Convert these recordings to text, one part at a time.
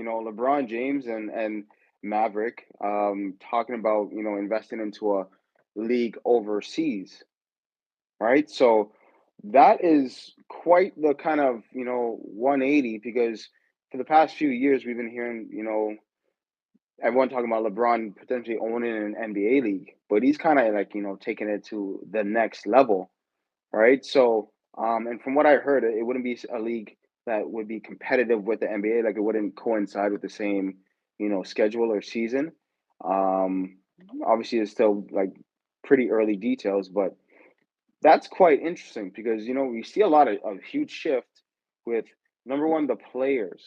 LeBron James and Maverick talking about, investing into a league overseas, right? So that is quite the kind of, 180 because for the past few years we've been hearing, everyone talking about LeBron potentially owning an NBA league, but he's kind of like, taking it to the next level, right? So, and from what I heard, it wouldn't be a league that would be competitive with the NBA. Like it wouldn't coincide with the same, schedule or season. Um, Obviously, it's still like pretty early details, but that's quite interesting because we see a lot of huge shift with number one the players,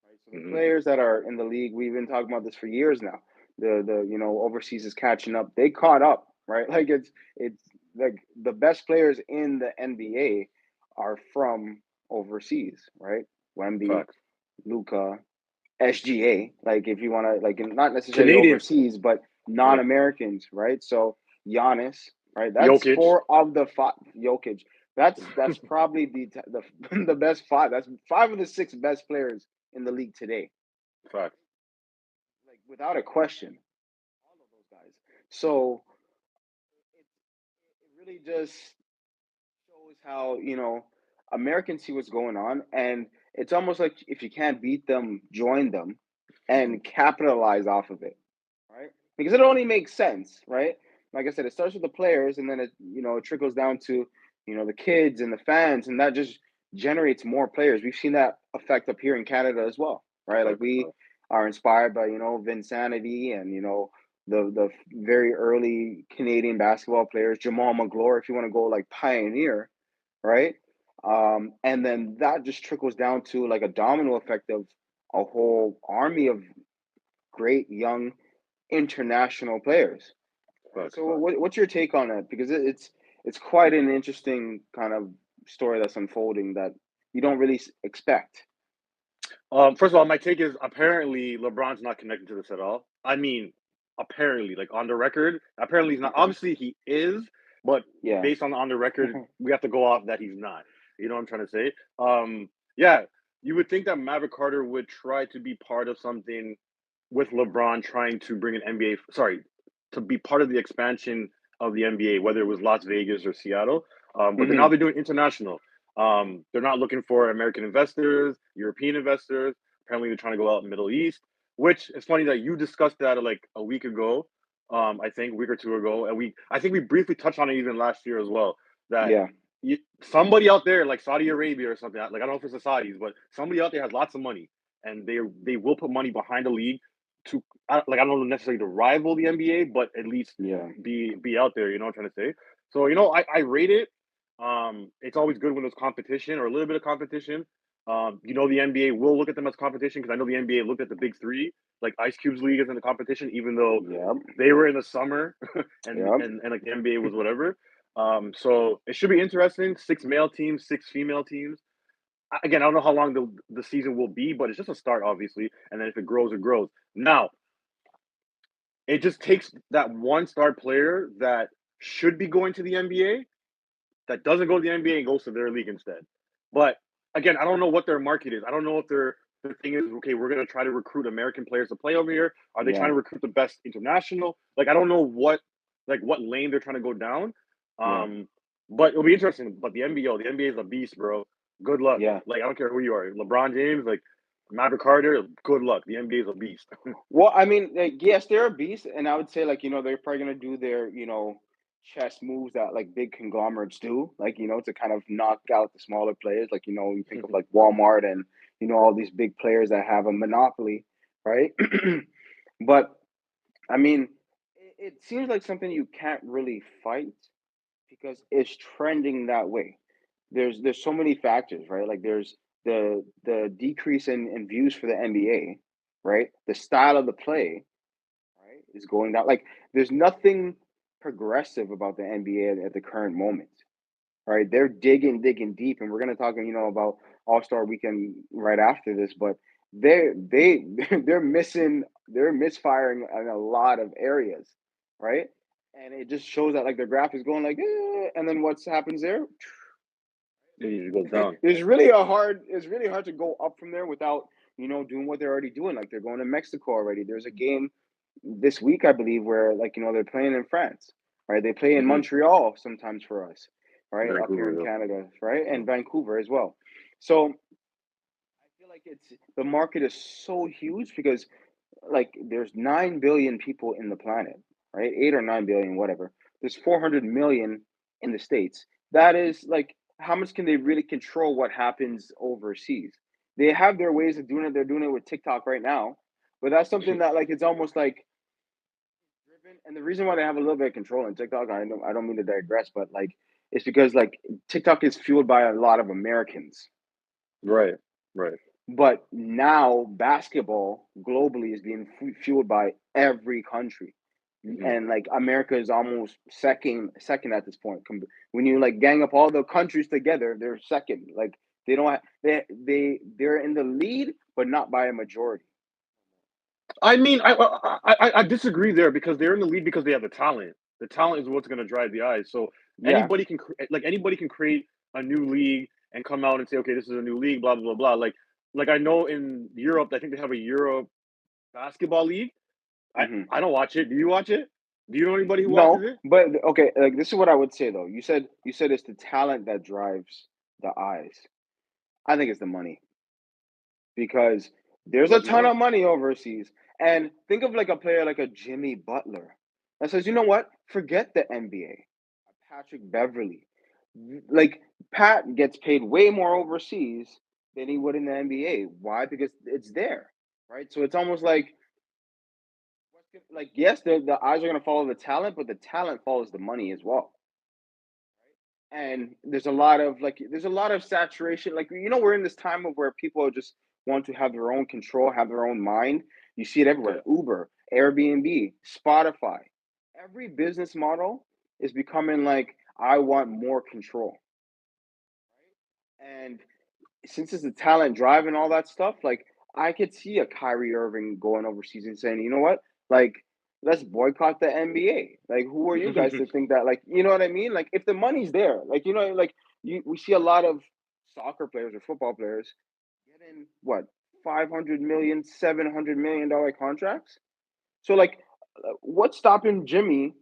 right? So the Hmm. players that are in the league, we've been talking about this for years now. The overseas is catching up. They caught up, right? Like it's like the best players in the NBA are from overseas, right? Wemby, Facts. Luca, SGA. Like if you want to like not necessarily Canadians. overseas, but Yeah. non-Americans, right? So Giannis, right? That's Jokic. four of the five. Jokic. That's probably the the best five. That's five of the six best players in the league today, Facts. like without a question. All of those guys. So it really just shows how Americans see what's going on, and it's almost like if you can't beat them, join them, and capitalize off of it, right? Because it only makes sense, right? Like I said, it starts with the players, and then it trickles down to the kids and the fans, and that just generates more players. We've seen that effect up here in Canada as well, right? Like Facts. we Facts. are inspired by Vinsanity and the very early Canadian basketball players, Jamal McGlure, if you want to go like pioneer, right? And then that just trickles down to like a domino effect of a whole army of great young international players. Right. Facts. So Facts. what's your take on that? Because it's quite an interesting kind of story that's unfolding that you don't really expect. First of all, my take is apparently LeBron's not connected to this at all. I mean, apparently, like on the record, apparently he's not. Okay. Obviously, he is, but Yeah. based on the record, we have to go off that he's not. You know what I'm trying to say? Yeah, you would think that Maverick Carter would try to be part of something with LeBron trying to bring an NBA. Sorry, to be part of the expansion of the NBA, whether it was Las Vegas or Seattle. But now Hmm. they're doing international. They're not looking for American investors, European investors. Apparently, they're trying to go out in the Middle East, which is funny that you discussed that like a week ago. I think a week or two ago, and I think we briefly touched on it even last year as well. That Yeah. somebody out there, like Saudi Arabia or something, like I don't know if it's the Saudis, but somebody out there has lots of money, and they will put money behind the league to like I don't know necessarily to rival the NBA, but at least Yeah. be out there. You know what I'm trying to say? So I rate it. It's always good when there's competition or a little bit of competition. The NBA will look at them as competition because I know the NBA looked at the big three, like Ice Cube's league is in the competition, even though Yep. they were in the summer and Yep. and like the NBA was whatever. So it should be interesting. Six male teams, six female teams. Again, I don't know how long the season will be, but it's just a start, obviously. And then if it grows, it grows. Now, it just takes that one star player that should be going to the NBA that doesn't go to the NBA and goes to their league instead. But again, I don't know what their market is. I don't know if their thing is okay. We're gonna try to recruit American players to play over here. Are they trying Yeah. to recruit the best international? Like I don't know what lane they're trying to go down. Yeah. But it'll be interesting. But the NBA is a beast, bro. Good luck. Yeah. Like I don't care who you are, LeBron James, like Maverick Carter. Good luck. The NBA is a beast. Well, I mean, like, yes, they're a beast, and I would say, like, they're probably gonna do their, chess moves that like big conglomerates do, like, to kind of knock out the smaller players. Like, you think of like Walmart and all these big players that have a monopoly, right? But I mean, it seems like something you can't really fight because it's trending that way. There's so many factors, right? Like there's the decrease in views for the NBA, right? The style of the play, right, is going down. Like there's nothing progressive about the NBA at the current moment, right? They're digging deep, and we're gonna talk, about All Star Weekend right after this, but they they're missing, they're misfiring in a lot of areas, right? And it just shows that like the graph is going like, and then what's happens there? It usually goes down. It's really hard to go up from there without doing what they're already doing. Like they're going to Mexico already. There's a game this week, I believe, where like they're playing in France, right? They play in Hmm. Montreal sometimes for us, right? Up here Vancouver, in yeah. Canada, right? Yeah. And Vancouver as well. So I feel like it's the market is so huge because like there's 9 billion people in the planet, right? 8 or 9 billion, whatever. There's 400 million in the States. That is like, how much can they really control what happens overseas? They have their ways of doing it. They're doing it with TikTok right now, but that's something that like it's almost like driven. And the reason why they have a little bit of control in TikTok, I don't mean to digress, but like it's because like TikTok is fueled by a lot of Americans. Right, right. But now basketball globally is being fueled by every country. Hmm. And like America is almost second at this point. When you like gang up all the countries together, they're second. Like they don't have, they're in the lead, but not by a majority. I mean, I disagree there because they're in the lead because they have the talent. The talent is what's going to drive the eyes. So Yeah. anybody can create a new league and come out and say, okay, this is a new league, blah blah blah blah. Like I know in Europe, I think they have a Euro basketball league. I Hmm. I don't watch it. Do you watch it? Do you know anybody who watches No, it? but okay, like this is what I would say though. You said it's the talent that drives the eyes. I think it's the money. Because there's a Like ton what? of money overseas. And think of like a player like a Jimmy Butler that says, you know what? Forget the NBA. Patrick Beverly. Like Pat gets paid way more overseas than he would in the NBA. Why? Because it's there, right? So it's almost like yes, the eyes are gonna follow the talent, but the talent follows the money as well. And there's a lot of saturation. Like we're in this time of where people just want to have their own control, have their own mind. You see it everywhere: Yeah. Uber, Airbnb, Spotify. Every business model is becoming like, I want more control. And since it's the talent drive and all that stuff, like I could see a Kyrie Irving going overseas and saying, you know what, like let's boycott the NBA. Like, who are you guys to think that? Like, you know what I mean? Like, if the money's there, like like we see a lot of soccer players or football players getting what 500 million, $700 million contracts. So like, what's stopping Jimmy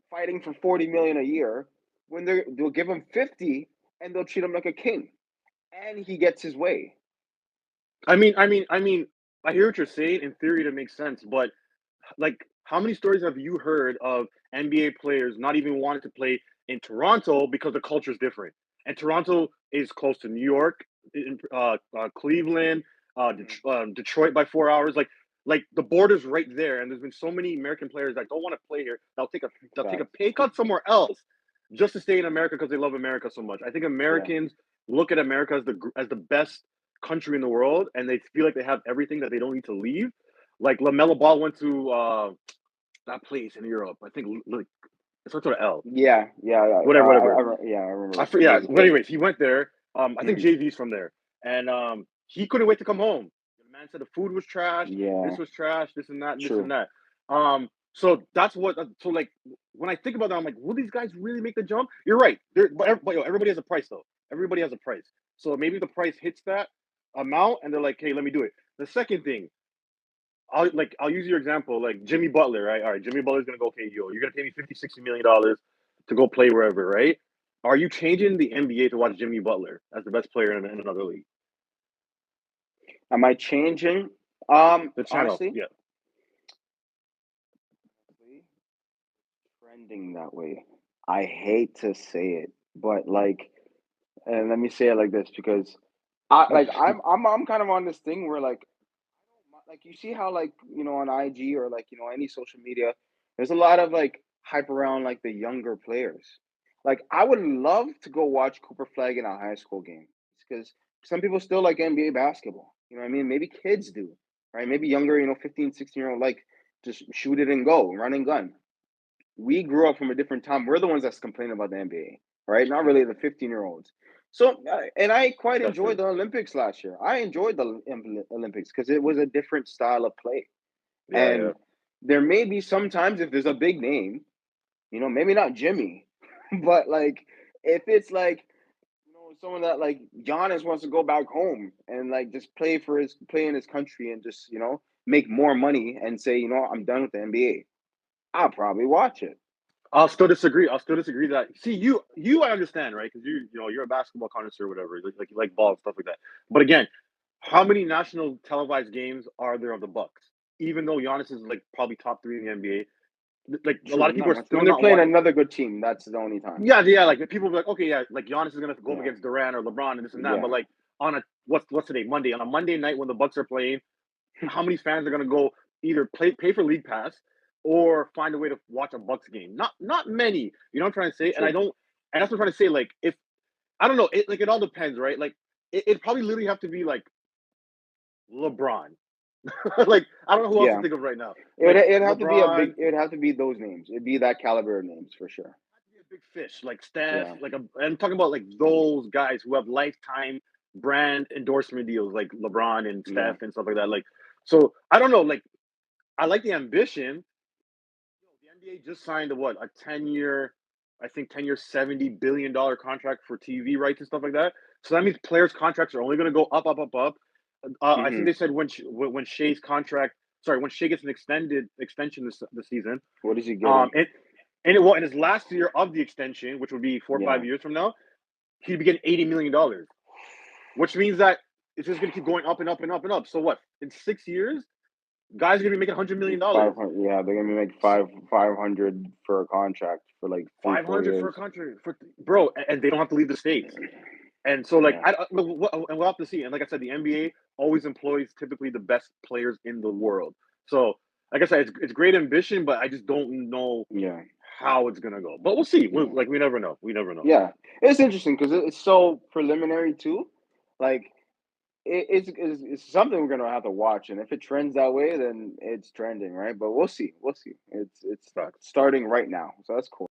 fighting for 40 million a year when they'll give him 50 and they'll treat him like a king and he gets his way. I mean, I hear what you're saying. In theory, that makes sense. But like, how many stories have you heard of NBA players not even wanting to play in Toronto because the culture is different? And Toronto is close to New York, Cleveland, Mhm. Detroit by 4 hours. Like the border's right there, and there's been so many American players that don't want to play here. They'll take a Facts. pay cut somewhere else just to stay in America because they love America so much. I think Yeah. Americans look at America as the best country in the world, and they feel like they have everything that they don't need to leave. Like Lamelo Ball went to that place in Europe. I think like it starts with an L. Yeah. Yeah. Yeah. Whatever, whatever. Yeah. I remember. Yeah. There's a But place. anyways, he went there. I think Hmm. JV's from there, and he couldn't wait to come home. The man said the food was trash. This Yeah. was trash. This and that. This and True. that. So that's what. So like when I think about that, I'm like, will these guys really make the jump? You're right. But everybody has a price though. Everybody has a price. So maybe the price hits that amount, and they're like, hey, let me do it. The second thing, I'll use your example, like Jimmy Butler, right? All right, Jimmy Butler's gonna go, okay, yo, you're gonna pay me 50, $60 million to go play wherever, right? Are you changing the NBA to watch Jimmy Butler as the best player in another league? Am I changing? The channel, Honestly, yeah. trending that way. I hate to say it, but like, and let me say it like this because I'm kind of on this thing where like you see how like on IG or like any social media, there's a lot of like hype around like the younger players. Like I would love to go watch Cooper Flag in a high school game because some people still like NBA basketball. You know what I mean? Maybe kids do, right? Maybe younger, 15, 16-year-old like just shoot it and go, run and gun. We grew up from a different time. We're the ones that's complaining about the NBA, right? Not really the 15-year-olds. So, and I quite enjoyed Definitely. the Olympics last year. I enjoyed the Olympics because it was a different style of play. Yeah, yeah. And there may be sometimes if there's a big name, maybe not Jimmy, but like if it's like someone that like Giannis wants to go back home and like just play in his country and just make more money and say I'm done with the NBA. I'll probably watch it. I'll still disagree. I'll still disagree that. See, I understand, right? Because you're a basketball connoisseur, or whatever. Like you like ball and stuff like that. But again, how many national televised games are there of the Bucks? Even though Giannis is like probably top three in the NBA, like a lot True, of people not are much. still When they're not playing watching. another good team, that's the only time. Yeah, yeah. Like people be like, okay, yeah, like Giannis is gonna go up Yeah, against Durant or LeBron and this and that. But yeah, like on a what's today? Monday. On a Monday night when the Bucks are playing, how many fans are going to go either pay for league pass or find a way to watch a Bucks game? Not many. You know what I'm trying to say? And I true. don't. And that's what I'm trying to say. Like if I don't know, it all depends, right? Like it probably literally have to be like LeBron. Like I don't know who else to Yeah, think of right now. it Like it'd have to be a big. LeBron, It'd have to be those names. It'd be that caliber of names for sure. be a big fish, like Steph, Yeah, I'm talking about like those guys who have lifetime brand endorsement deals, like LeBron and yeah. Steph and stuff like that. Like, so I don't know. Like, I like the ambition. The NBA just signed a 10-year, I think 10-year, $70 billion contract for TV rights and stuff like that. So that means players' contracts are only going to go up, up, up, up. I think Hmm. they said when Shea's contract, sorry, when Shea gets an extended extension this season, What is he getting? and in his last year of the extension, which would be 4 or 5 Yeah. years from now, he'd be getting $80 million, which means that it's just going to keep going up and up and up and up. So what? In 6 years, guys are going to be making $100 million. 500. Yeah, they're gonna make 500 for a contract for like 3 4 500 for a years. country for bro, and they don't have to leave the states. And so like Yeah, and we'll have to see. And like I said, the NBA always employs typically the best players in the world. So like I said, it's great ambition, but I just don't know yeah, how it's gonna go. But we'll see. yeah, We never know. We never know. yeah. It's interesting because it's so preliminary too. Like it's something we're gonna have to watch, and if it trends that way, then it's trending, right? But we'll see. We'll see. It's Facts. starting right now, so that's cool.